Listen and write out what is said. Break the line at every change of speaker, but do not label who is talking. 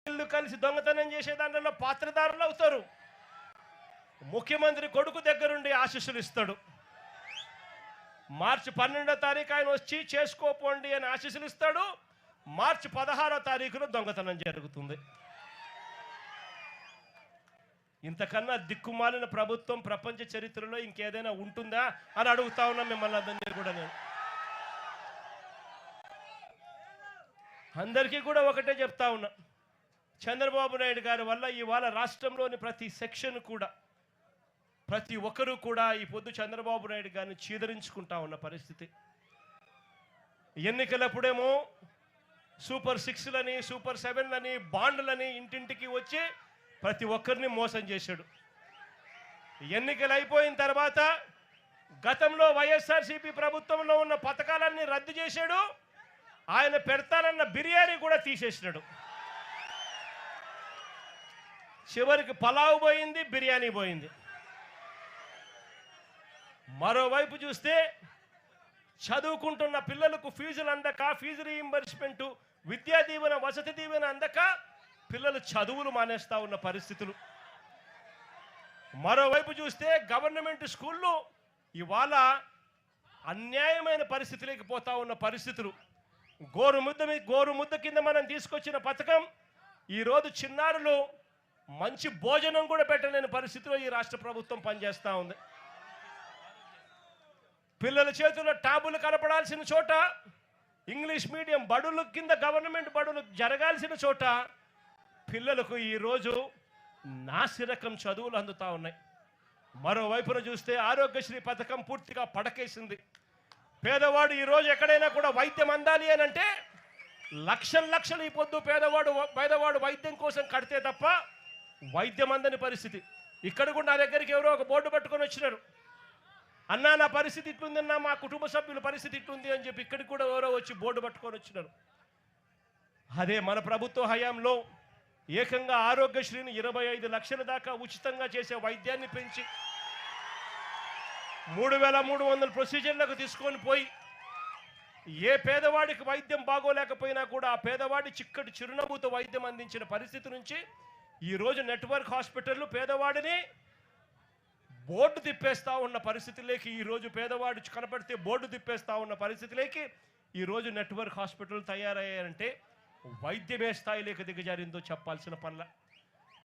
వీళ్ళు కలిసి దొంగతనం చేసే దాంట్లో పాత్రదారులు అవుతారు. ముఖ్యమంత్రి కొడుకు దగ్గరుండి ఆశీస్సులు ఇస్తాడు. మార్చి 12వ తారీఖు ఆయన వచ్చి చేసుకోపోండి అని ఆశీస్సులు ఇస్తాడు. మార్చి 16వ తారీఖున దొంగతనం జరుగుతుంది. ఇంతకన్నా దిక్కుమాలిన ప్రభుత్వం ప్రపంచ చరిత్రలో ఇంకేదైనా ఉంటుందా అని అడుగుతా ఉన్నా మిమ్మల్ని అందరినీ కూడా. నేను అందరికీ కూడా ఒకటే చెప్తా ఉన్నా, చంద్రబాబు నాయుడు గారి వల్ల ఇవాళ రాష్ట్రంలోని ప్రతి సెక్షన్ కూడా, ప్రతి ఒక్కరూ కూడా ఈ పొద్దు చంద్రబాబు నాయుడు గారిని చీదరించుకుంటా ఉన్న పరిస్థితి. ఎన్నికలప్పుడేమో సూపర్ 6లని, సూపర్ 7లని, బాండ్లని ఇంటింటికి వచ్చి ప్రతి ఒక్కరిని మోసం చేశాడు. ఎన్నికలు అయిపోయిన తర్వాత గతంలో వైఎస్ఆర్సీపీ ప్రభుత్వంలో ఉన్న పథకాలన్నీ రద్దు చేశాడు. ఆయన పెడతానన్న బిర్యానీ కూడా తీసేసినాడు. చివరికి పలావ్ పోయింది, బిర్యానీ పోయింది. మరోవైపు చూస్తే చదువుకుంటున్న పిల్లలకు ఫీజులు అందక, ఫీజు రీయింబర్స్మెంటు, విద్యా దీవెన, వసతి దీవెన అందక పిల్లలు చదువులు మానేస్తా ఉన్న పరిస్థితులు. మరోవైపు చూస్తే గవర్నమెంట్ స్కూళ్ళు ఇవాళ అన్యాయమైన పరిస్థితులకి పోతా ఉన్న పరిస్థితులు. గోరుముద్ద కింద మనం తీసుకొచ్చిన పథకం ఈరోజు చిన్నారులు మంచి భోజనం కూడా పెట్టలేని పరిస్థితిలో ఈ రాష్ట్ర ప్రభుత్వం పనిచేస్తూ ఉంది. పిల్లల చేతుల్లో ట్యాబులు కనపడాల్సిన చోట, ఇంగ్లీష్ మీడియం బడుల కింద గవర్నమెంట్ బడులు జరగాల్సిన చోట పిల్లలకు ఈరోజు నాసిరకం చదువులు అందుతూ ఉన్నాయి. మరోవైపున చూస్తే ఆరోగ్యశ్రీ పథకం పూర్తిగా పడకేసింది. పేదవాడు ఈరోజు ఎక్కడైనా కూడా వైద్యం అందాలి అని అంటే లక్షలు ఈ పొద్దు పేదవాడు వైద్యం కోసం కడితే తప్ప వైద్యం అందని పరిస్థితి. ఇక్కడ కూడా నా దగ్గరికి ఎవరో ఒక బోర్డు పట్టుకొని వచ్చినారు, అన్నా నా పరిస్థితి ఇట్లుందన్నా, మా కుటుంబ సభ్యుల పరిస్థితి ఇట్లుంది అని చెప్పి ఇక్కడికి కూడా ఎవరో వచ్చి బోర్డు పట్టుకొని వచ్చినారు. అదే మన ప్రభుత్వ హయాంలో ఏకంగా ఆరోగ్యశ్రీని 25 లక్షల దాకా ఉచితంగా చేసే వైద్యాన్ని పెంచి 3300 ప్రొసీజర్లకు తీసుకొని పోయి ఏ పేదవాడికి వైద్యం బాగోలేకపోయినా కూడా ఆ పేదవాడి చిక్కటి చిరునవ్వుతో వైద్యం అందించిన పరిస్థితి నుంచి ఈరోజు నెట్వర్క్ హాస్పిటళ్ళు పేదవాడిని బోర్డు తిప్పేస్తూ ఉన్న పరిస్థితులకి, ఈరోజు పేదవాడు కనపడితే బోర్డు తిప్పేస్తూ ఉన్న పరిస్థితులకి ఈరోజు నెట్వర్క్ హాస్పిటల్ తయారయ్యాయంటే వైద్యమే స్థాయిలోకి దిగజారిందో చెప్పాల్సిన పనుల.